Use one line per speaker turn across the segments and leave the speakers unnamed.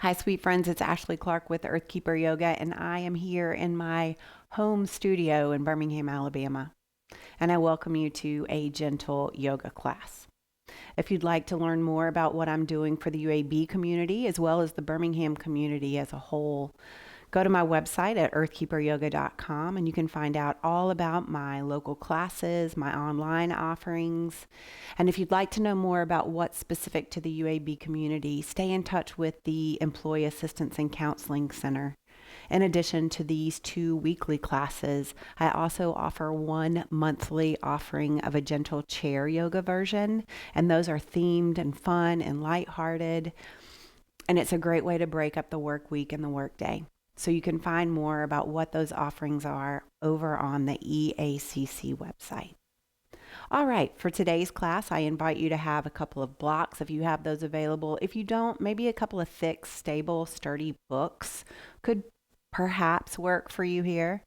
Hi, sweet friends. It's Ashley Clarke with Earthkeeper Yoga, and I am here in my home studio in Birmingham, Alabama. And I welcome you to a gentle yoga class. If you'd like to learn more about what I'm doing for the UAB community as well as the Birmingham community as a whole, go to my website at earthkeeperyoga.com and you can find out all about my local classes, my online offerings. And if you'd like to know more about what's specific to the UAB community, stay in touch with the Employee Assistance and Counseling Center. In addition to these 2 weekly classes, I also offer 1 monthly offering of a gentle chair yoga version, and those are themed and fun and lighthearted, and it's a great way to break up the work week and the work day. So you can find more about what those offerings are over on the EACC website. All right, for today's class, I invite you to have a couple of blocks if you have those available. If you don't, maybe a couple of thick, stable, sturdy books could perhaps work for you here,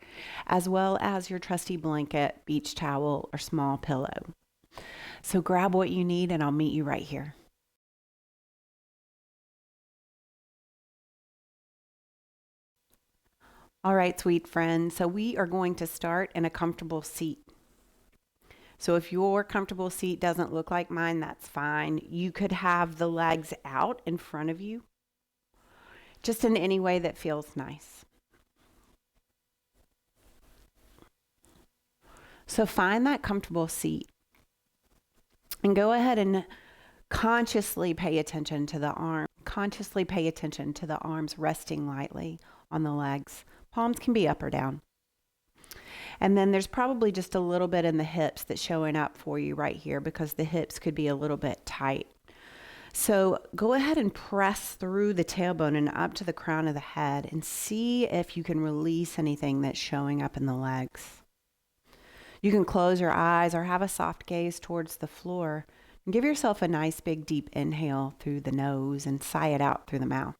as well as your trusty blanket, beach towel, or small pillow. So grab what you need and I'll meet you right here. All right, sweet friends. So we are going to start in a comfortable seat. So if your comfortable seat doesn't look like mine, that's fine. You could have the legs out in front of you, just in any way that feels nice. So find that comfortable seat and go ahead and consciously pay attention to the arm. Consciously pay attention to the arms resting lightly on the legs. Palms can be up or down. And then there's probably just a little bit in the hips that's showing up for you right here because the hips could be a little bit tight. So go ahead and press through the tailbone and up to the crown of the head and see if you can release anything that's showing up in the legs. You can close your eyes or have a soft gaze towards the floor and give yourself a nice big deep inhale through the nose and sigh it out through the mouth.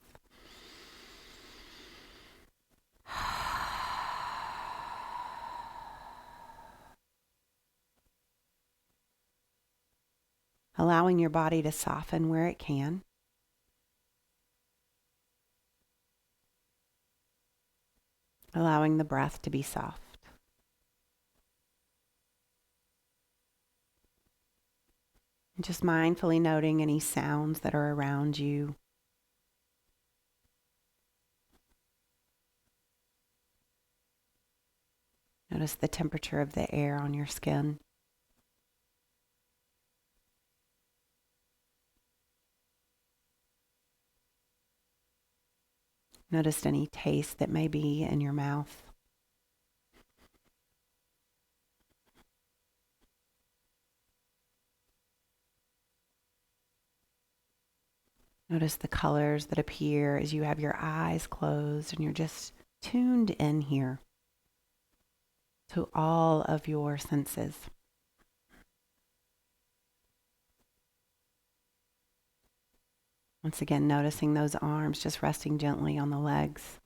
Allowing your body to soften where it can. Allowing the breath to be soft. And just mindfully noting any sounds that are around you. Notice the temperature of the air on your skin. Notice any taste that may be in your mouth. Notice the colors that appear as you have your eyes closed and you're just tuned in here to all of your senses. Once again, noticing those arms just resting gently on the legs.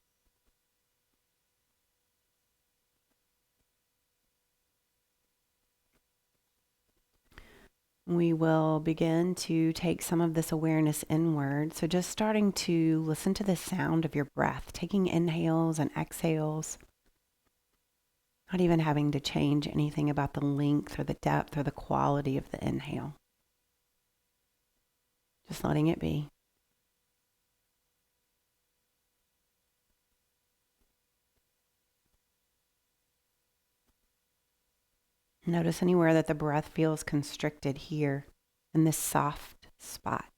We will begin to take some of this awareness inward. So just starting to listen to the sound of your breath, taking inhales and exhales, not even having to change anything about the length or the depth or the quality of the inhale. Just letting it be. Notice anywhere that the breath feels constricted here in this soft spot.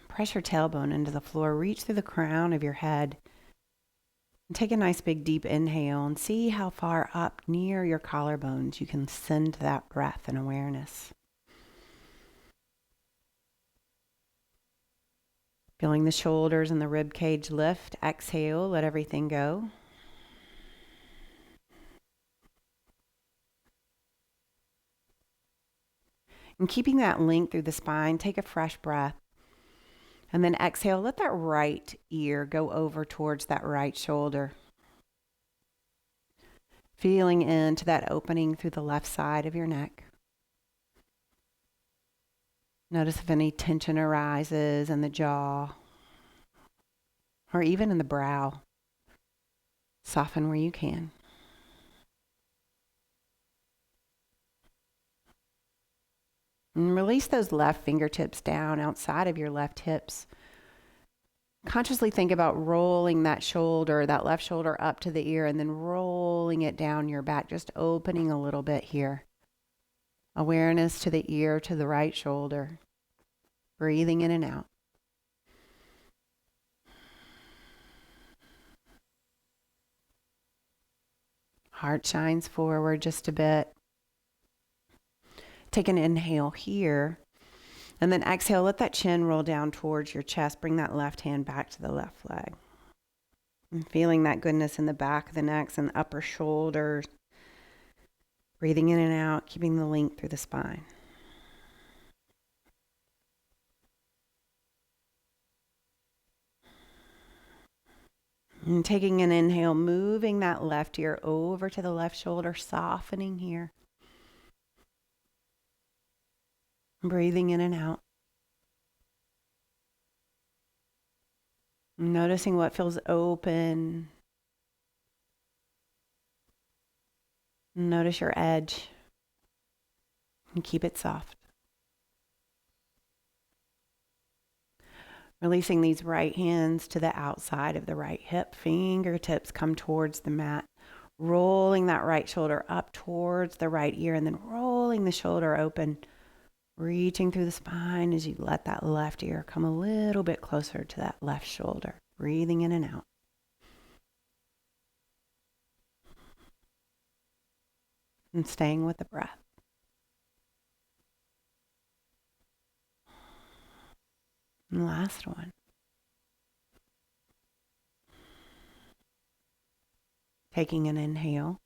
Press your tailbone into the floor. Reach through the crown of your head. And take a nice big deep inhale and see how far up near your collarbones you can send that breath and awareness. Feeling the shoulders and the rib cage lift. Exhale, let everything go. And keeping that length through the spine, take a fresh breath. And then exhale, let that right ear go over towards that right shoulder. Feeling into that opening through the left side of your neck. Notice if any tension arises in the jaw or even in the brow. Soften where you can. And release those left fingertips down outside of your left hips. Consciously think about rolling that shoulder, that left shoulder up to the ear, and then rolling it down your back, just opening a little bit here. Awareness to the ear, to the right shoulder. Breathing in and out. Heart shines forward just a bit. Take an inhale here. And then exhale, let that chin roll down towards your chest. Bring that left hand back to the left leg. And feeling that goodness in the back of the neck and the upper shoulders. Breathing in and out, keeping the link through the spine. And taking an inhale, moving that left ear over to the left shoulder, softening here. Breathing in and out. Noticing what feels open. Notice your edge. And keep it soft. Releasing these right hands to the outside of the right hip. Fingertips come towards the mat. Rolling that right shoulder up towards the right ear and then rolling the shoulder open. Reaching through the spine as you let that left ear come a little bit closer to that left shoulder. Breathing in and out. And staying with the breath. And last one. Taking an inhale.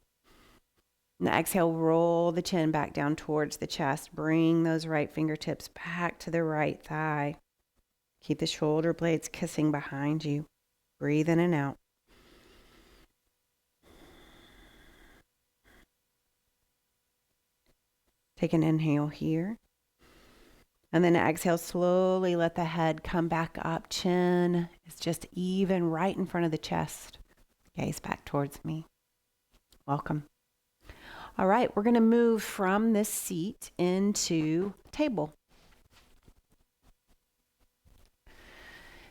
And exhale, roll the chin back down towards the chest. Bring those right fingertips back to the right thigh. Keep the shoulder blades kissing behind you. Breathe in and out. Take an inhale here. And then exhale, slowly let the head come back up. Chin is just even right in front of the chest. Gaze back towards me. Welcome. All right, we're going to move from this seat into table.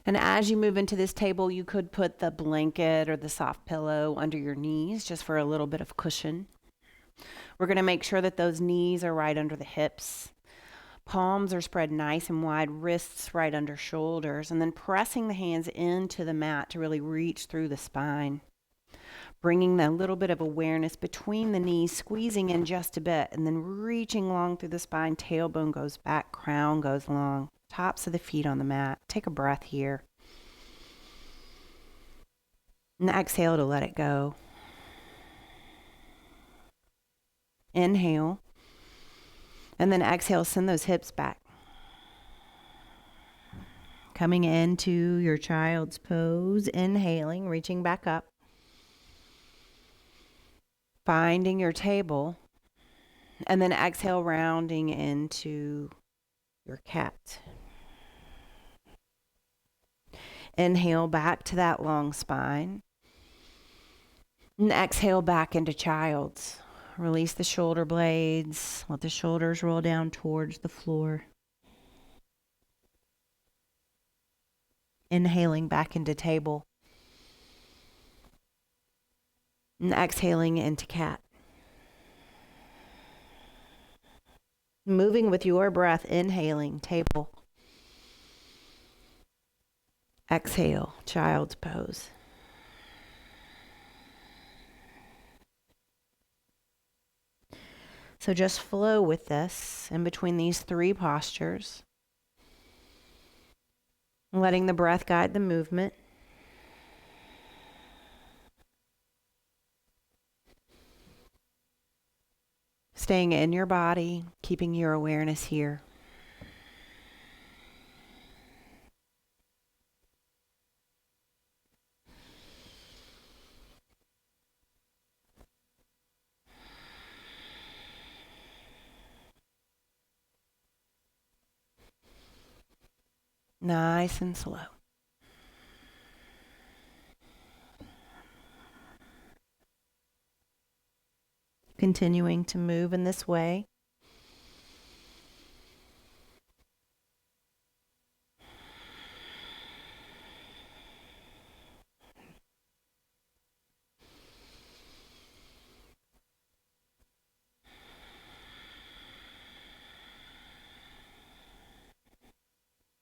And as you move into this table, you could put the blanket or the soft pillow under your knees just for a little bit of cushion. We're going to make sure that those knees are right under the hips. Palms are spread nice and wide, wrists right under shoulders, and then pressing the hands into the mat to really reach through the spine. Bringing that little bit of awareness between the knees, squeezing in just a bit, and then reaching long through the spine. Tailbone goes back, crown goes long. Tops of the feet on the mat. Take a breath here. And exhale to let it go. Inhale. And then exhale, send those hips back. Coming into your child's pose. Inhaling, reaching back up. Finding your table. And then exhale, rounding into your cat. Inhale back to that long spine. And exhale back into child's. Release the shoulder blades. Let the shoulders roll down towards the floor. Inhaling back into table. And exhaling into cat. Moving with your breath, inhaling, table. Exhale, child's pose. So just flow with this in between these three postures. Letting the breath guide the movement. Staying in your body, keeping your awareness here. Nice and slow. Continuing to move in this way.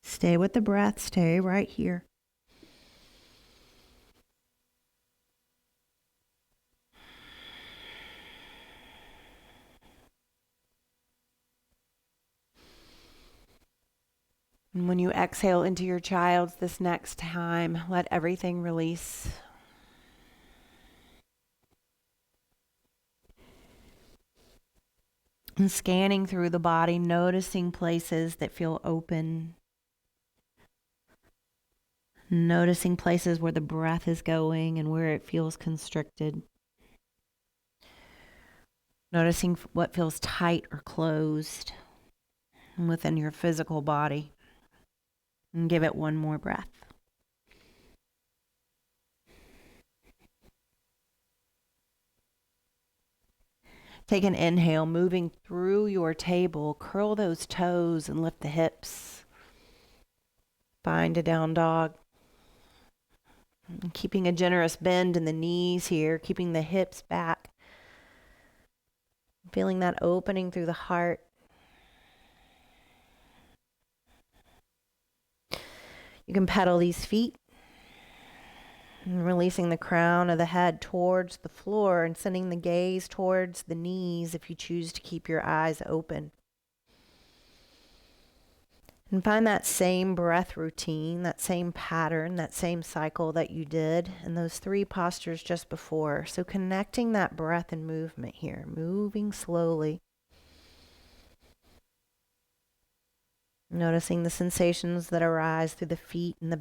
Stay with the breath. Stay right here. And when you exhale into your child's this next time, let everything release. And scanning through the body, noticing places that feel open. Noticing places where the breath is going and where it feels constricted. Noticing what feels tight or closed within your physical body. And give it one more breath. Take an inhale, moving through your table. Curl those toes and lift the hips. Find a down dog. And keeping a generous bend in the knees here, keeping the hips back. Feeling that opening through the heart. You can pedal these feet. And releasing the crown of the head towards the floor and sending the gaze towards the knees if you choose to keep your eyes open. And find that same breath routine, that same pattern, that same cycle that you did in those 3 postures just before. So connecting that breath and movement here, moving slowly. Noticing the sensations that arise through the feet and the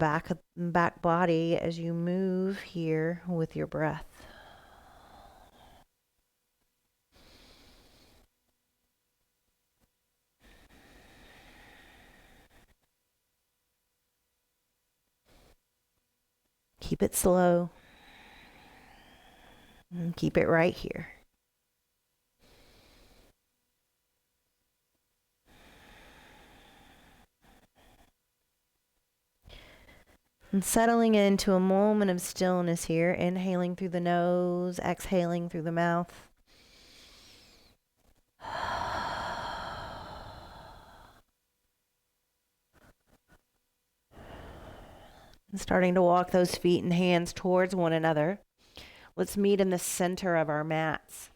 back body as you move here with your breath. Keep it slow. And keep it right here. And settling into a moment of stillness here, inhaling through the nose, exhaling through the mouth. And starting to walk those feet and hands towards one another. Let's meet in the center of our mats.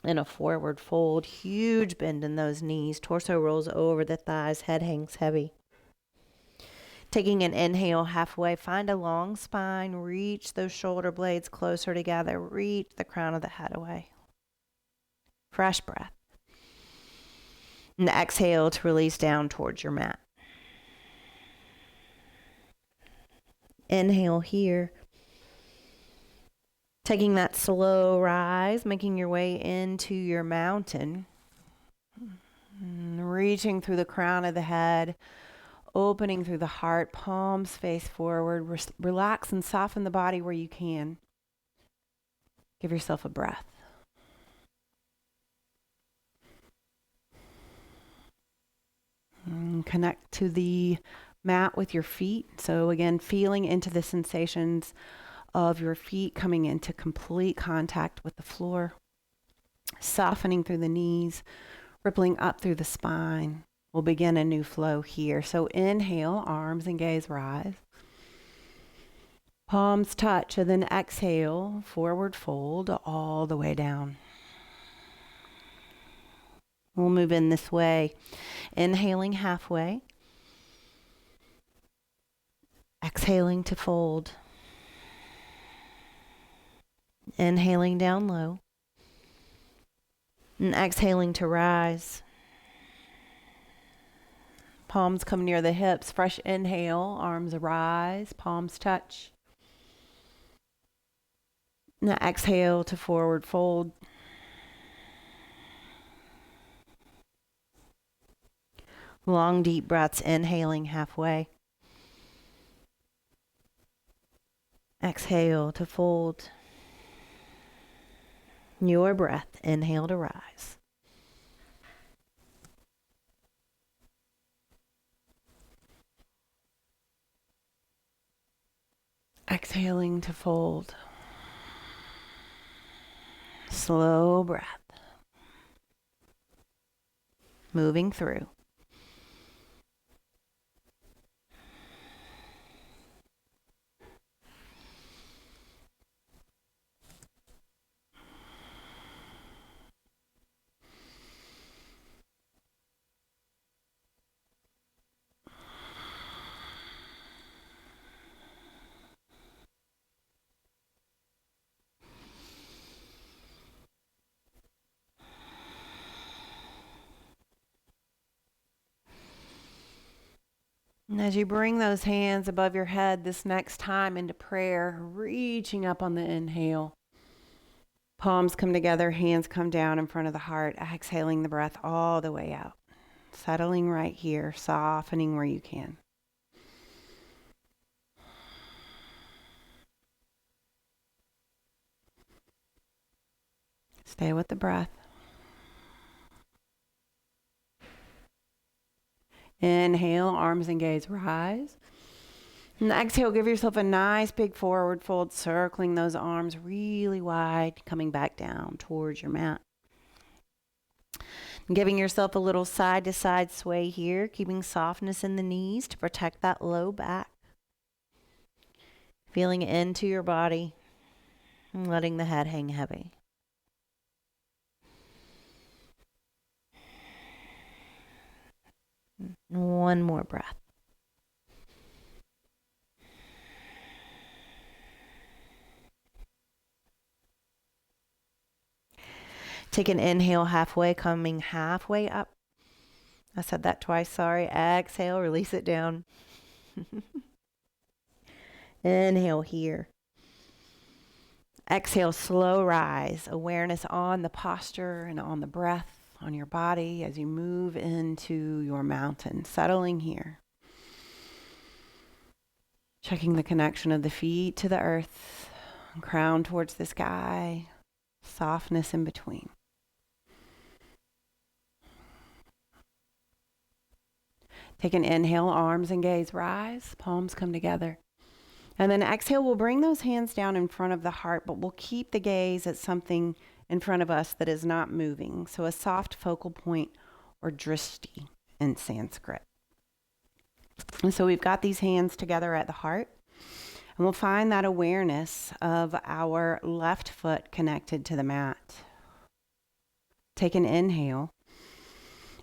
In a forward fold, huge bend in those knees, torso rolls over the thighs, head hangs heavy. Taking an inhale halfway, find a long spine, reach those shoulder blades closer together, reach the crown of the head away. Fresh breath. And exhale to release down towards your mat. Inhale here. Taking that slow rise, making your way into your mountain. And reaching through the crown of the head. Opening through the heart, palms face forward. Relax and soften the body where you can. Give yourself a breath. And connect to the mat with your feet. So again, feeling into the sensations of your feet coming into complete contact with the floor. Softening through the knees, rippling up through the spine. We'll begin a new flow here. So inhale, arms and gaze rise. Palms touch, and then exhale, forward fold all the way down. We'll move in this way. Inhaling halfway. Exhaling to fold. Inhaling down low. And exhaling to rise. Palms come near the hips. Fresh inhale, arms rise, palms touch. Now exhale to forward fold.
Long, deep breaths, inhaling halfway. Exhale to fold your breath. Inhale to rise.
Exhaling to fold. Slow breath. Moving through. And as you bring those hands above your head this next time into prayer, reaching up on the inhale. Palms come together, hands come down in front of the heart, exhaling the breath all the way out. Settling right here, softening where you can. Stay with the breath. Inhale, arms and gaze rise. And exhale, give yourself a nice big forward fold, circling those arms really wide, coming back down towards your mat. And giving yourself a little side to side sway here, keeping softness in the knees to protect that low back. Feeling into your body and letting the head hang heavy. One more breath. Take an inhale halfway, coming halfway up. I said that twice, sorry. Exhale, release it down. Inhale here. Exhale, slow rise. Awareness on the posture and on the breath, on your body as you move into your mountain. Settling here. Checking the connection of the feet to the earth, crown towards the sky, softness in between. Take an inhale, arms and gaze rise, palms come together. And then exhale, we'll bring those hands down in front of the heart, but we'll keep the gaze at something in front of us that is not moving. So a soft focal point, or drishti in Sanskrit. And so we've got these hands together at the heart, and we'll find that awareness of our left foot connected to the mat. Take an inhale.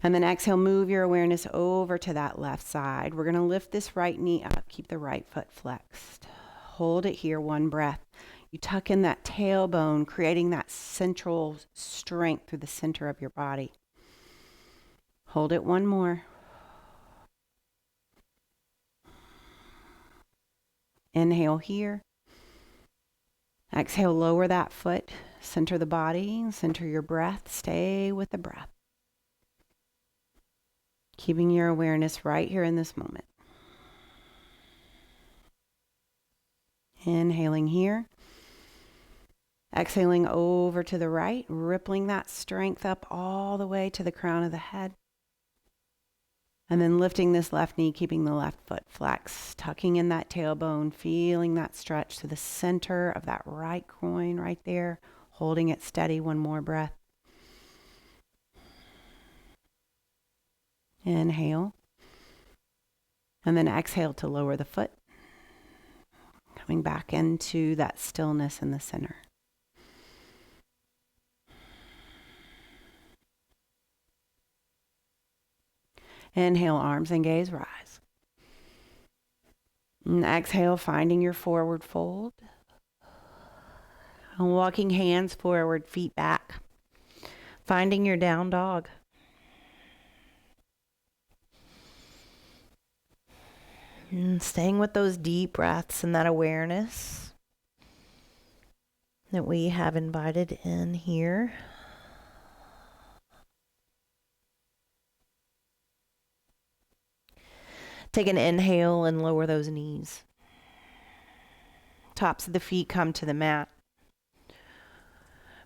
And then exhale, move your awareness over to that left side. We're going to lift this right knee up. Keep the right foot flexed. Hold it here, one breath. You tuck in that tailbone, creating that central strength through the center of your body. Hold it one more. Inhale here. Exhale, lower that foot. Center the body, center your breath. Stay with the breath. Keeping your awareness right here in this moment. Inhaling here. Exhaling over to the right, rippling that strength up all the way to the crown of the head. And then lifting this left knee, keeping the left foot flexed, tucking in that tailbone, feeling that stretch to the center of that right groin right there, holding it steady. One more breath. Inhale. And then exhale to lower the foot. Coming back into that stillness in the center. Inhale, arms and gaze rise. And exhale, finding your forward fold. And walking hands forward, feet back. Finding your down dog. And staying with those deep breaths and that awareness that we have invited in here.
Take an inhale and lower those knees. Tops of the feet come to the mat.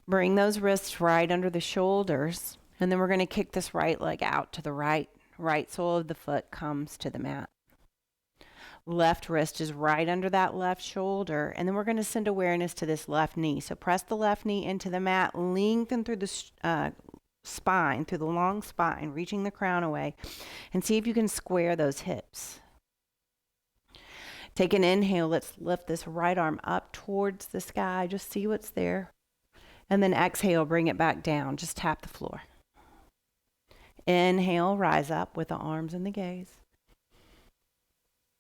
Bring those wrists right under the shoulders, and then we're going to kick this right leg out to the right. Right sole of the foot comes to the mat. Left wrist is right under that left shoulder, and then we're going to send awareness to this left knee. So press the left knee into the mat, lengthen through the spine, through the long spine, reaching the crown away, and see if you can square those hips. Take an inhale. Let's lift this right arm up towards the sky. Just see what's there. And then exhale, bring it back down. Just tap the floor. Inhale, rise up with the arms and the gaze.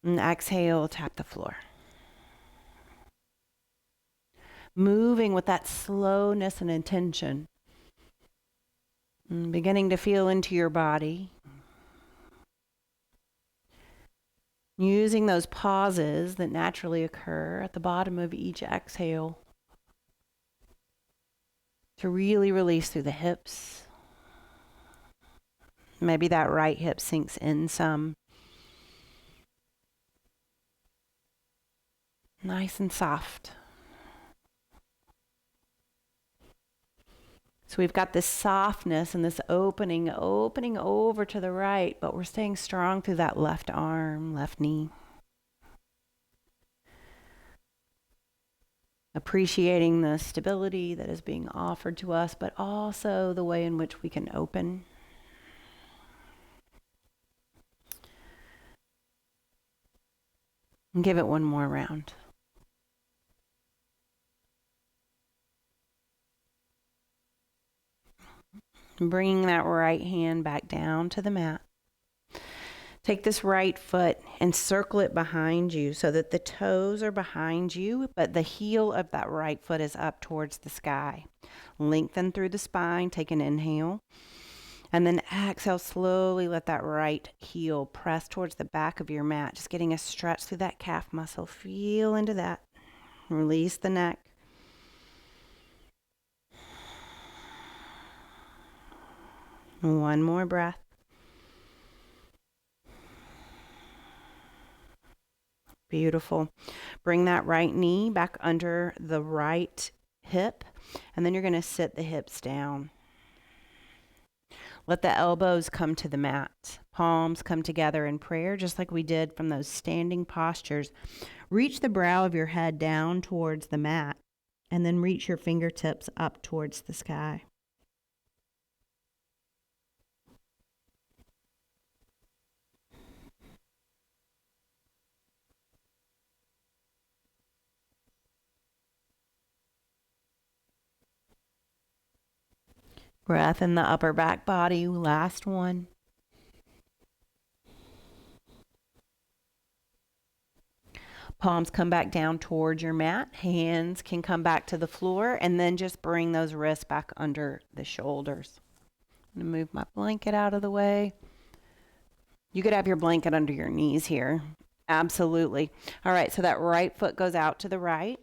And exhale, tap the floor. Moving with that slowness and intention. And beginning to feel into your body. Using those pauses that naturally occur at the bottom of each exhale to really release through the hips. Maybe that right hip sinks in some. Nice and soft. So we've got this softness and this opening over to the right, but we're staying strong through that left arm, left knee. Appreciating the stability that is being offered to us, but also the way in which we can open. And give it one more round. Bringing that right hand back down to the mat. Take this right foot and circle it behind you so that the toes are behind you, but the heel of that right foot is up towards the sky. Lengthen through the spine, take an inhale. And then exhale, slowly let that right heel press towards the back of your mat, just getting a stretch through that calf muscle. Feel into that. Release the neck. One more breath. Beautiful. Bring that right knee back under the right hip, and then you're going to sit the hips down. Let the elbows come to the mat. Palms come together in prayer, just like we did from those standing postures. Reach the brow of your head down towards the mat, and then reach your fingertips up towards the sky. Breath in the upper back body, last one. Palms come back down towards your mat. Hands can come back to the floor, and then just bring those wrists back under the shoulders. I'm going to move my blanket out of the way. You could have your blanket under your knees here. Absolutely. All right, so that right foot goes out to the right.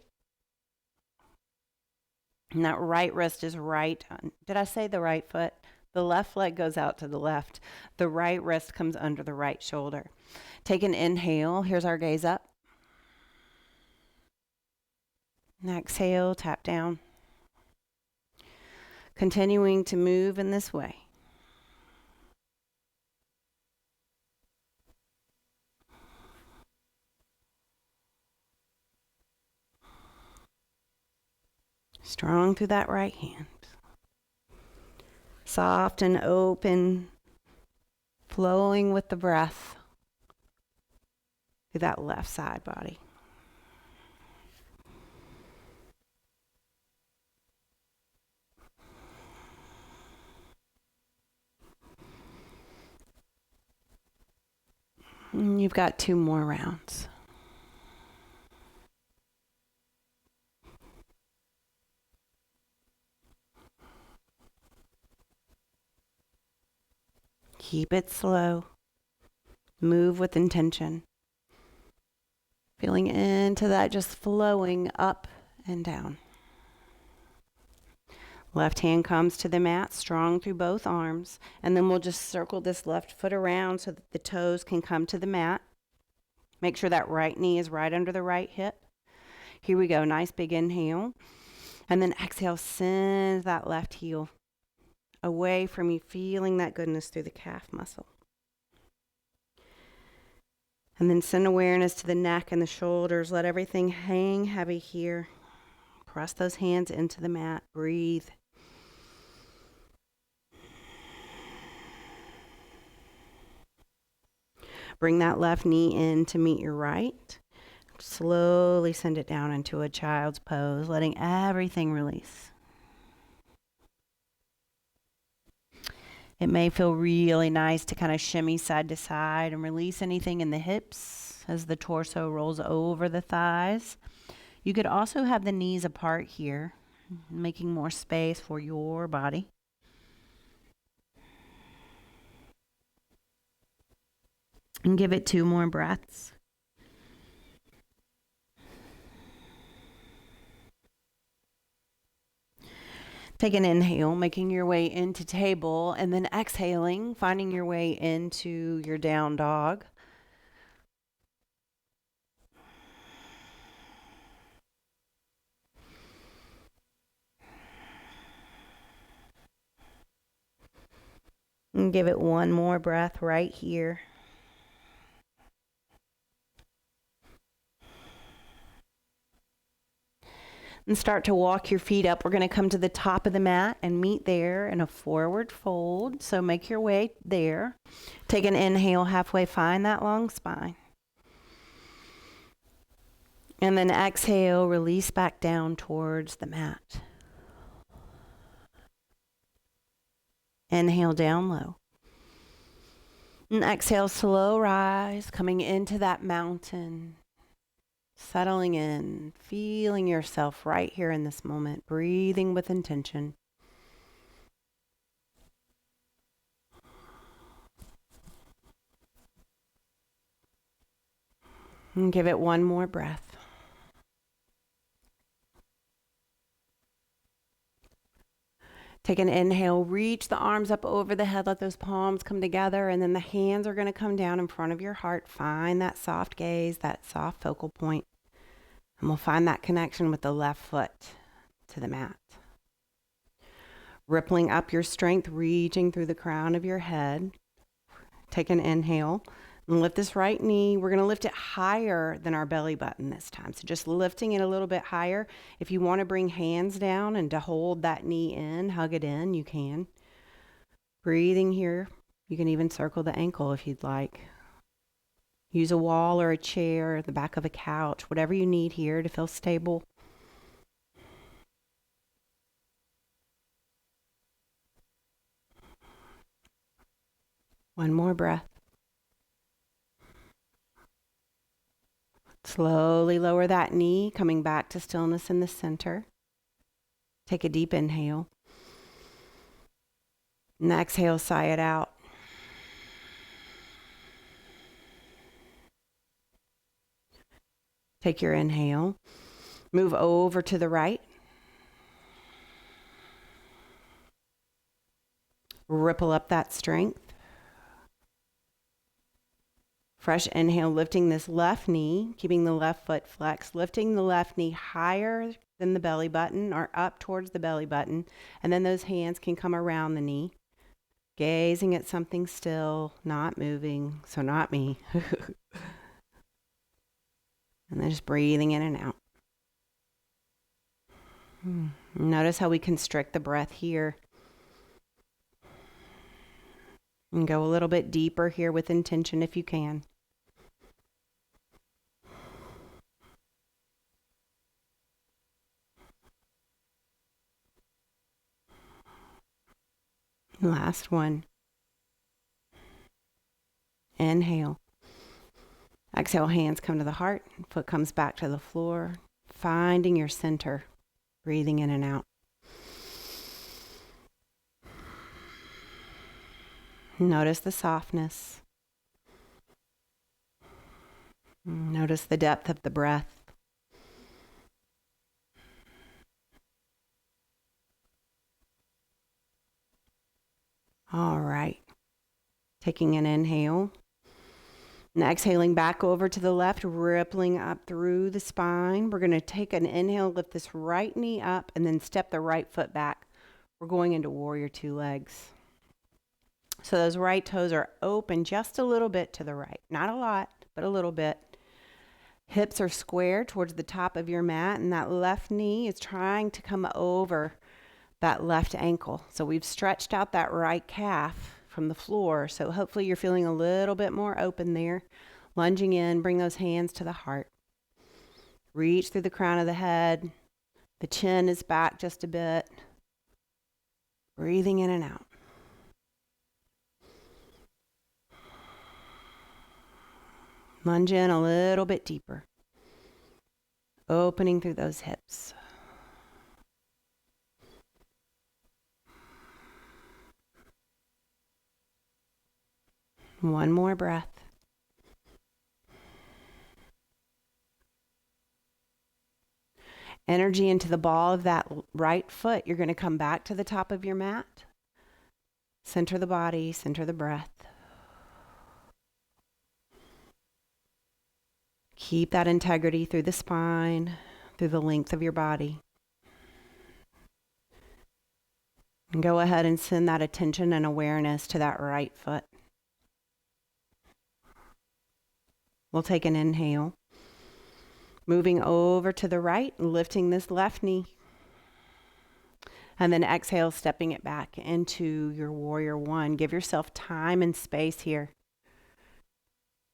And that right wrist is right. Did I say the right foot? The left leg goes out to the left. The right wrist comes under the right shoulder. Take an inhale. Here's our gaze up. And exhale, tap down. Continuing to move in this way. Strong through that right hand. Soft and open, flowing with the breath through that left side body. And you've got 2 more rounds. Keep it slow. Move with intention. Feeling into that, just flowing up and down. Left hand comes to the mat, strong through both arms. And then we'll just circle this left foot around so that the toes can come to the mat. Make sure that right knee is right under the right hip. Here we go. Nice big inhale. And then exhale, send that left heel away from you, feeling that goodness through the calf muscle. And then send awareness to the neck and the shoulders. Let everything hang heavy here. Press those hands into the mat. Breathe. Bring that left knee in to meet your right. Slowly send it down into a child's pose, letting everything release. It may feel really nice to kind of shimmy side to side and release anything in the hips as the torso rolls over the thighs. You could also have the knees apart here, making more space for your body. And give it 2 more breaths. Take an inhale, making your way into table, and then exhaling, finding your way into your down dog. And give it 1 more breath right here. And start to walk your feet up. We're going to come to the top of the mat and meet there in a forward fold. So make your way there. Take an inhale halfway, find that long spine. And then exhale, release back down towards the mat. Inhale down low. And exhale, slow rise, coming into that mountain. Settling in, feeling yourself right here in this moment, breathing with intention. And give it 1 more breath. Take an inhale, reach the arms up over the head, let those palms come together, and then the hands are going to come down in front of your heart. Find that soft gaze, that soft focal point. And we'll find that connection with the left foot to the mat. Rippling up your strength, reaching through the crown of your head. Take an inhale and lift this right knee. We're going to lift it higher than our belly button this time. So just lifting it a little bit higher. If you want to bring hands down and to hold that knee in, hug it in, you can. Breathing here. You can even circle the ankle if you'd like. Use a wall or a chair, the back of a couch, whatever you need here to feel stable. One more breath. Slowly lower that knee, coming back to stillness in the center. Take a deep inhale. And exhale, sigh it out. Take your inhale. Move over to the right. Ripple up that strength. Fresh inhale, lifting this left knee, keeping the left foot flexed, lifting the left knee higher than the belly button or up towards the belly button. And then those hands can come around the knee, gazing at something still, not moving, so not me. And then just breathing in and out. Notice how we constrict the breath here. And go a little bit deeper here with intention if you can. Last one. Inhale. Exhale, hands come to the heart, foot comes back to the floor, finding your center, breathing in and out. Notice the softness. Notice the depth of the breath. All right. Taking an inhale. And exhaling back over to the left, rippling up through the spine. We're going to take an inhale, lift this right knee up, and then step the right foot back. We're going into warrior two legs. So those right toes are open just a little bit to the right. Not a lot, but a little bit. Hips are square towards the top of your mat, and that left knee is trying to come over that left ankle. So we've stretched out that right calf from the floor. So hopefully you're feeling a little bit more open there. Lunging in, bring those hands to the heart. Reach through the crown of the head. The chin is back just a bit. Breathing in and out. Lunge in a little bit deeper. Opening through those hips. One more breath. Energy into the ball of that right foot. You're going to come back to the top of your mat. Center the body, center the breath. Keep that integrity through the spine, through the length of your body. And go ahead and send that attention and awareness to that right foot. We'll take an inhale. Moving over to the right, lifting this left knee. And then exhale, stepping it back into your warrior one. Give yourself time and space here.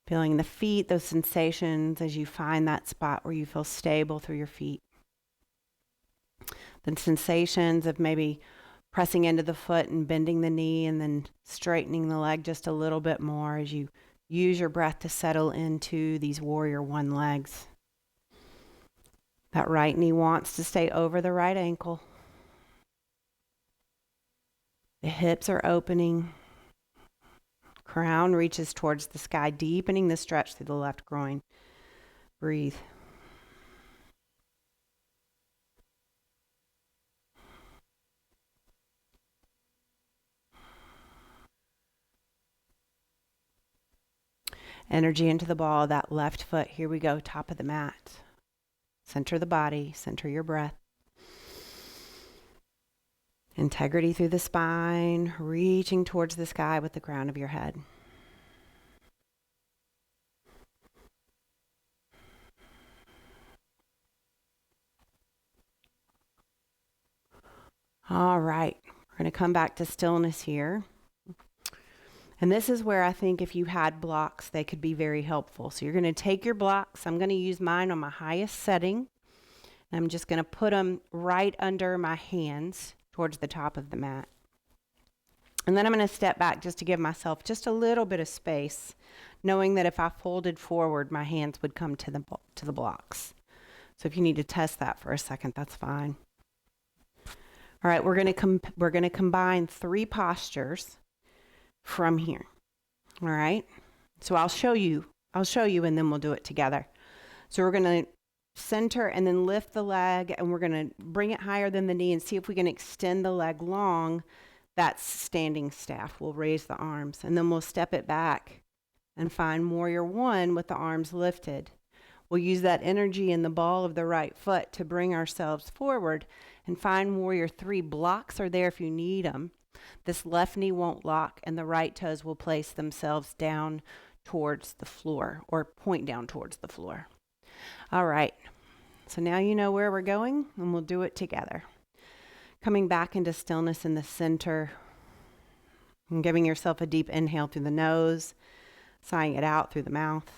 Feeling the feet, those sensations as you find that spot where you feel stable through your feet. The sensations of maybe pressing into the foot and bending the knee and then straightening the leg just a little bit more as you use your breath to settle into these warrior one legs. That right knee wants to stay over the right ankle. The hips are opening. Crown reaches towards the sky, deepening the stretch through the left groin. Breathe. Energy into the ball of that left foot. Here we go, top of the mat. Center the body, center your breath. Integrity through the spine, reaching towards the sky with the crown of your head. All right, we're going to come back to stillness here. And this is where I think if you had blocks, they could be very helpful. So you're going to take your blocks. I'm going to use mine on my highest setting. And I'm just going to put them right under my hands towards the top of the mat. And then I'm going to step back just to give myself just a little bit of space, knowing that if I folded forward, my hands would come to the blocks. So if you need to test that for a second, that's fine. All right, we're going to combine 3 postures from here. All right? So I'll show you and then we'll do it together. So we're going to center and then lift the leg, and we're going to bring it higher than the knee and see if we can extend the leg long. That's standing staff. We'll raise the arms, and then we'll step it back and find warrior one with the arms lifted. We'll use that energy in the ball of the right foot to bring ourselves forward and find warrior 3. Blocks are there if you need them. This left knee won't lock, and the right toes will place themselves down towards the floor or point down towards the floor. All right, so now you know where we're going, and we'll do it together. Coming back into stillness in the center and giving yourself a deep inhale through the nose, sighing it out through the mouth.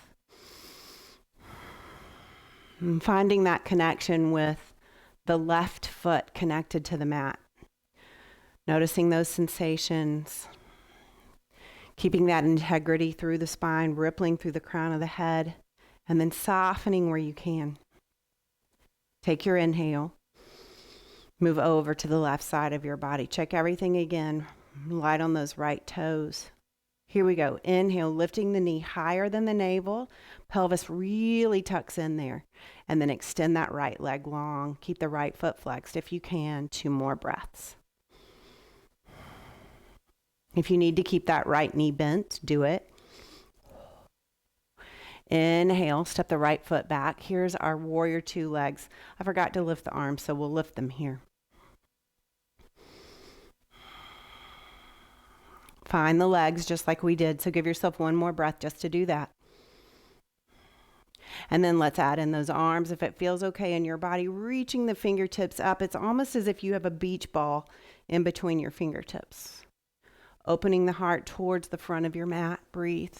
And finding that connection with the left foot connected to the mat. Noticing those sensations. Keeping that integrity through the spine, rippling through the crown of the head, and then softening where you can. Take your inhale. Move over to the left side of your body. Check everything again. Light on those right toes. Here we go. Inhale, lifting the knee higher than the navel. Pelvis really tucks in there. And then extend that right leg long. Keep the right foot flexed if you can. 2 more breaths. If you need to keep that right knee bent, do it. Inhale, step the right foot back. Here's our warrior two legs. I forgot to lift the arms, so we'll lift them here. Find the legs just like we did, so give yourself one more breath just to do that. And then let's add in those arms if it feels okay in your body, reaching the fingertips up. It's almost as if you have a beach ball in between your fingertips. Opening the heart towards the front of your mat. Breathe.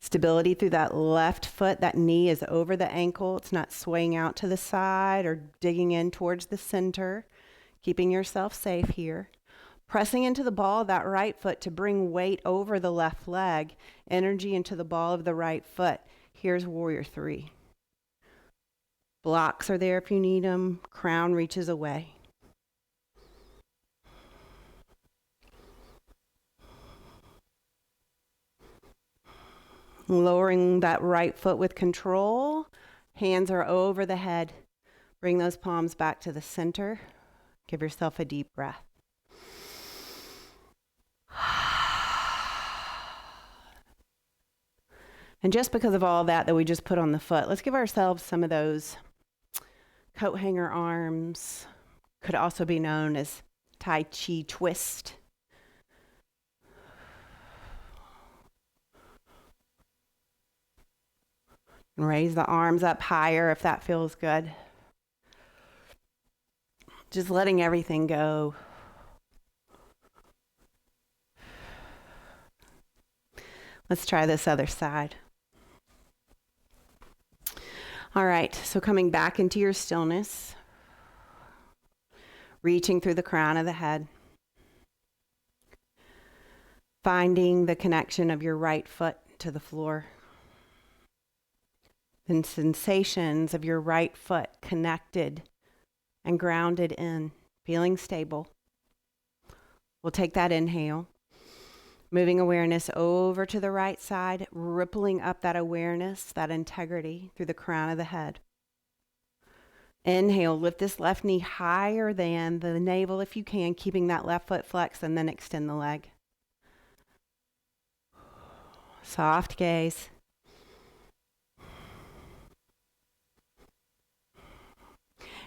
Stability through that left foot. That knee is over the ankle. It's not swaying out to the side or digging in towards the center. Keeping yourself safe here. Pressing into the ball of that right foot to bring weight over the left leg. Energy into the ball of the right foot. Here's warrior three. Blocks are there if you need them. Crown reaches away. Lowering that right foot with control. Hands are over the head. Bring those palms back to the center. Give yourself a deep breath. And just because of all that we just put on the foot, let's give ourselves some of those coat hanger arms. Could also be known as Tai Chi twist. And raise the arms up higher if that feels good. Just letting everything go. Let's try this other side. All right, so coming back into your stillness, reaching through the crown of the head, finding the connection of your right foot to the floor, and sensations of your right foot connected and grounded in, feeling stable. We'll take that inhale. Moving awareness over to the right side, rippling up that awareness, that integrity through the crown of the head. Inhale, lift this left knee higher than the navel if you can, keeping that left foot flexed, and then extend the leg. Soft gaze.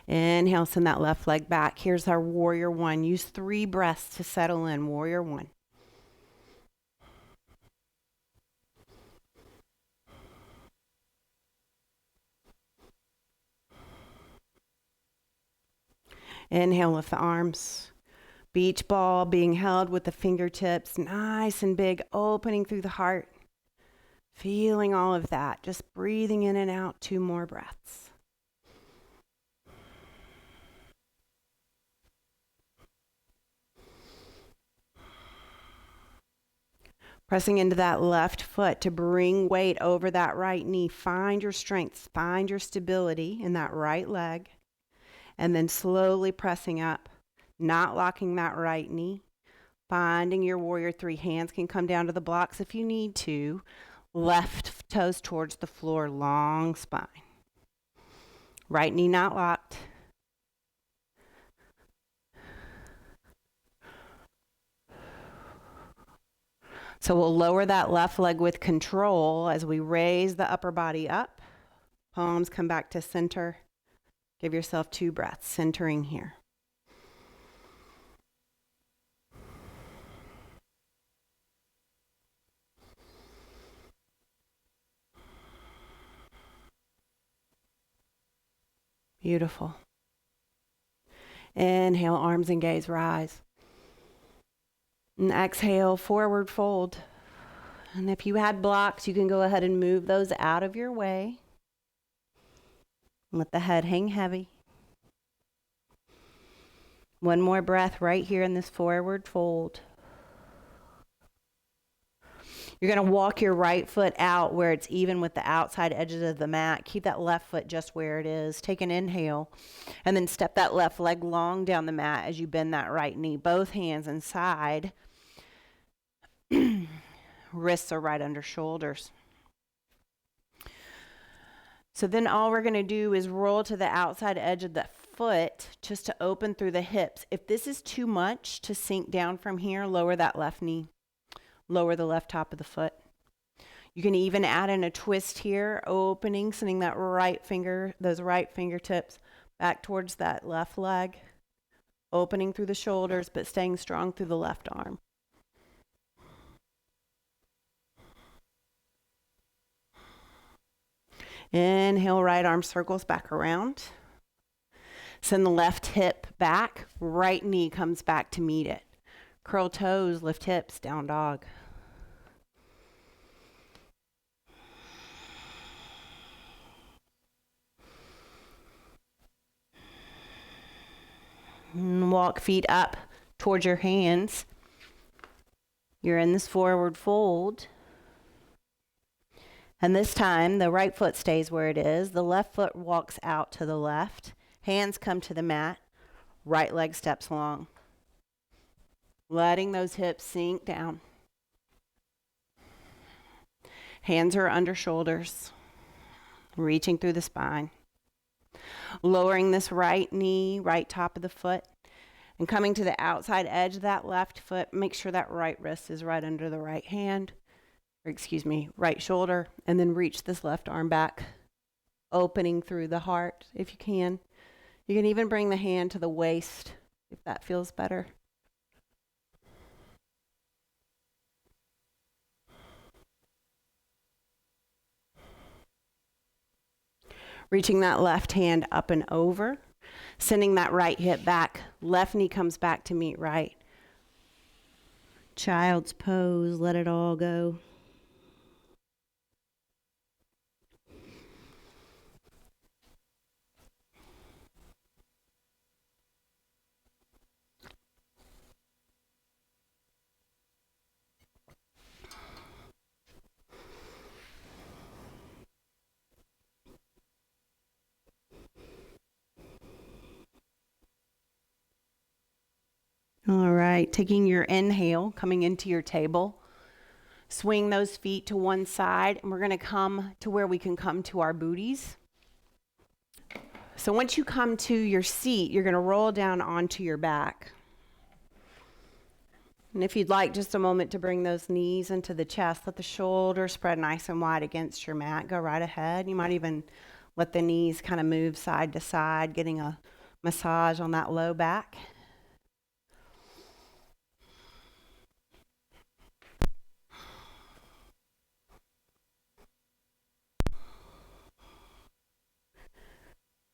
Inhale, send that left leg back. Here's our warrior one. Use 3 breaths to settle in. Warrior one. Inhale, lift the arms. Beach ball being held with the fingertips, nice and big, opening through the heart. Feeling all of that, just breathing in and out, 2 more breaths. Pressing into that left foot to bring weight over that right knee. Find your strength, find your stability in that right leg. And then slowly pressing up, not locking that right knee. Finding your warrior 3. Hands can come down to the blocks if you need to. Left toes towards the floor, long spine. Right knee not locked. So we'll lower that left leg with control as we raise the upper body up. Palms come back to center. Give yourself 2 breaths, centering here. Beautiful. Inhale, arms and gaze rise. And exhale, forward fold. And if you had blocks, you can go ahead and move those out of your way. Let the head hang heavy. One more breath right here in this forward fold. You're going to walk your right foot out where it's even with the outside edges of the mat. Keep that left foot just where it is. Take an inhale and then step that left leg long down the mat as you bend that right knee. Both hands inside. Wrists are right under shoulders. So then all we're going to do is roll to the outside edge of the foot just to open through the hips. If this is too much to sink down from here, lower that left knee. Lower the left top of the foot. You can even add in a twist here, opening, sending that right finger, those right fingertips back towards that left leg, opening through the shoulders, but staying strong through the left arm. Inhale, right arm circles back around. Send the left hip back, right knee comes back to meet it. Curl toes, lift hips, down dog. And walk feet up towards your hands. You're in this forward fold. And this time, the right foot stays where it is. The left foot walks out to the left. Hands come to the mat. Right leg steps long. Letting those hips sink down. Hands are under shoulders. Reaching through the spine. Lowering this right knee, right top of the foot. And coming to the outside edge of that left foot. Make sure that right wrist is right under the right hand. Right shoulder, and then reach this left arm back, opening through the heart if you can. You can even bring the hand to the waist if that feels better. Reaching that left hand up and over, sending that right hip back, left knee comes back to meet right. Child's pose, let it all go. All right, taking your inhale, coming into your table. Swing those feet to one side, and we're going to come to where we can come to our booties. So once you come to your seat, you're going to roll down onto your back. And if you'd like just a moment to bring those knees into the chest, let the shoulders spread nice and wide against your mat. Go right ahead. You might even let the knees kind of move side to side, getting a massage on that low back.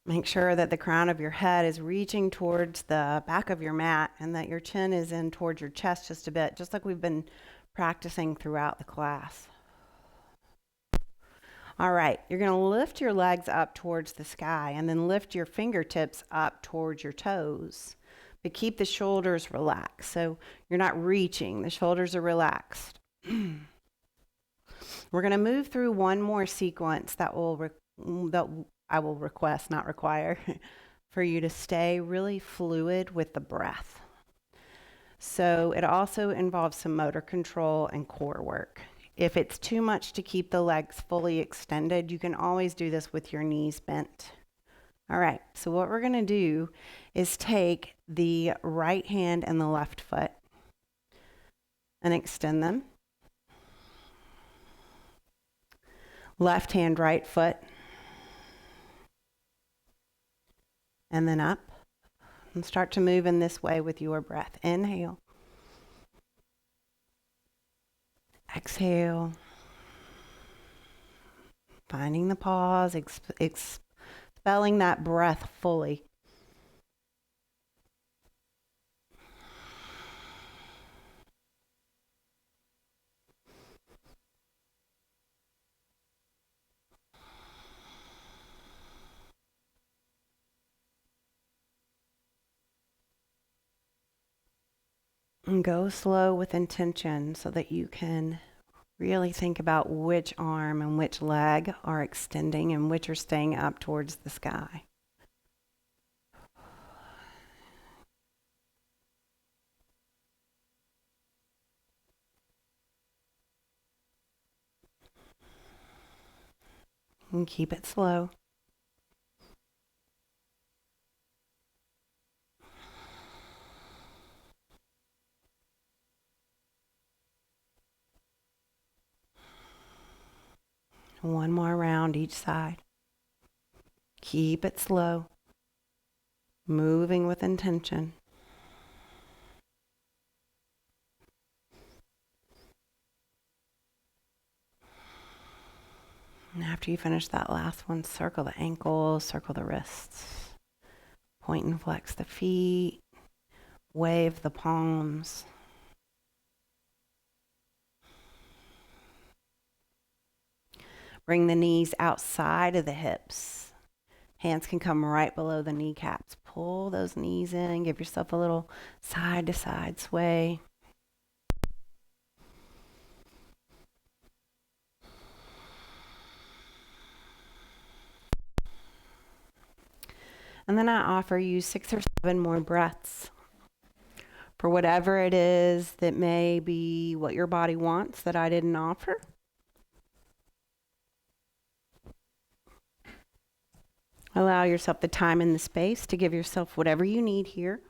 Make sure that the crown of your head is reaching towards the back of your mat and that your chin is in towards your chest just a bit, just like we've been practicing throughout the class. All right, you're going to lift your legs up towards the sky and then lift your fingertips up towards your toes. But keep the shoulders relaxed. So you're not reaching, the shoulders are relaxed. We're going to move through one more sequence that I will request, not require, for you to stay really fluid with the breath. So it also involves some motor control and core work. If it's too much to keep the legs fully extended, you can always do this with your knees bent. All right, so what we're going to do is take the right hand and the left foot and extend them. Left hand, right foot. And then up. And start to move in this way with your breath. Inhale. Exhale. Finding the pause, expelling that breath fully. And go slow with intention so that you can really think about which arm and which leg are extending and which are staying up towards the sky. And keep it slow. One more round each side. Keep it slow, moving with intention. And after you finish that last one, circle the ankles, circle the wrists. Point and flex the feet. Wave the palms. Bring the knees outside of the hips. Hands can come right below the kneecaps. Pull those knees in. Give yourself a little side to side sway. And then I offer you 6 or 7 more breaths for whatever it is that may be what your body wants that I didn't offer. Allow yourself the time and the space to give yourself whatever you need here.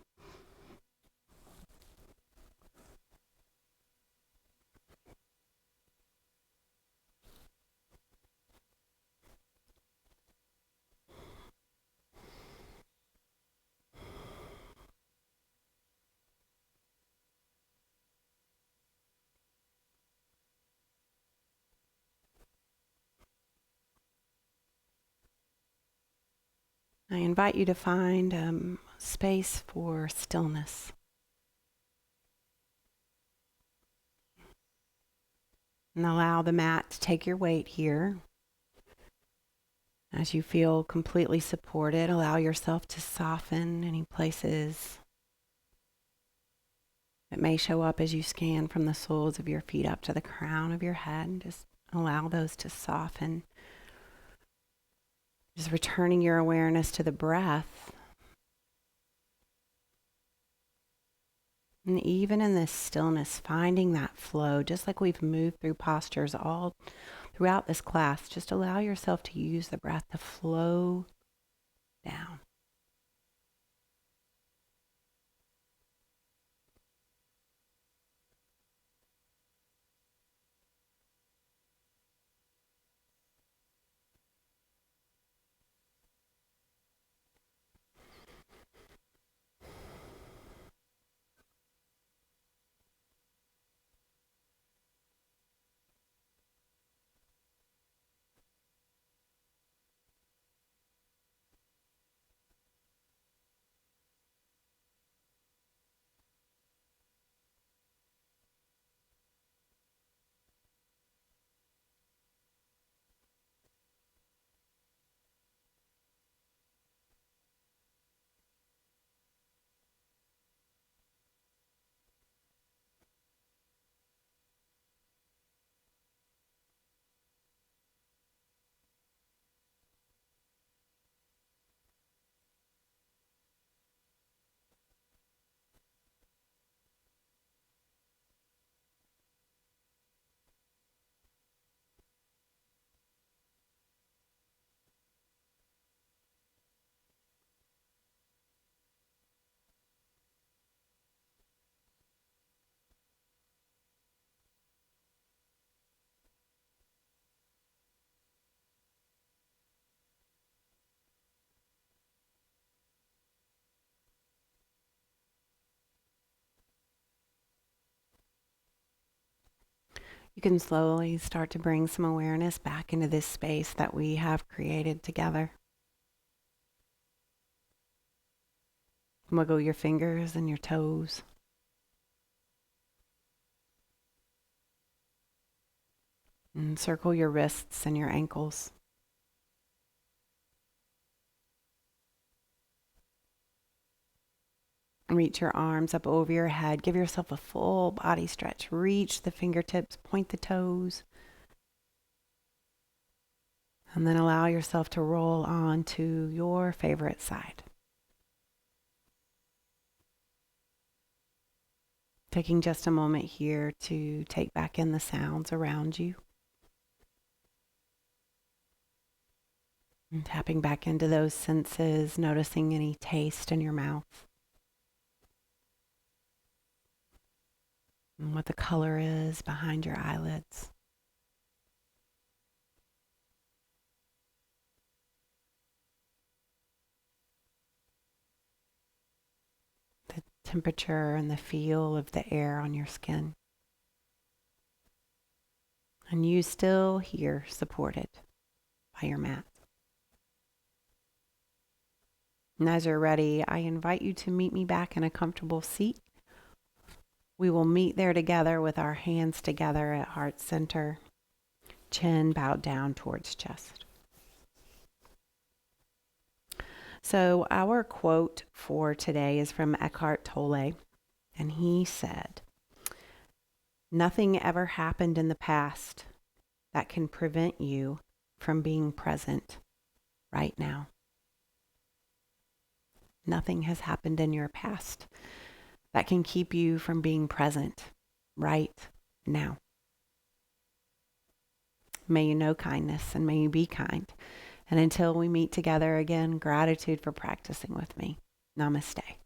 I invite you to find space for stillness. And allow the mat to take your weight here. As you feel completely supported, allow yourself to soften any places that may show up as you scan from the soles of your feet up to the crown of your head. Just allow those to soften. Just returning your awareness to the breath. And even in this stillness, finding that flow, just like we've moved through postures all throughout this class, just allow yourself to use the breath to flow down. You can slowly start to bring some awareness back into this space that we have created together. Wiggle your fingers and your toes. And circle your wrists and your ankles. Reach your arms up over your head. Give yourself a full body stretch. Reach the fingertips, point the toes. And then allow yourself to roll on to your favorite side. Taking just a moment here to take back in the sounds around you. And tapping back into those senses, noticing any taste in your mouth. And what the color is behind your eyelids.
temperature and the feel of the air on your skin. And you still here supported by your mat. And as you're ready, I invite you to meet me back in a comfortable seat. We will meet there together with our hands together at heart center, chin bowed down towards chest. So our quote for today is from Eckhart Tolle, and he said, "Nothing ever happened in the past that can prevent you from being present right now." Nothing has happened in your past that can keep you from being present right now. May you know kindness and may you be kind. And until we meet together again, gratitude for practicing with me. Namaste.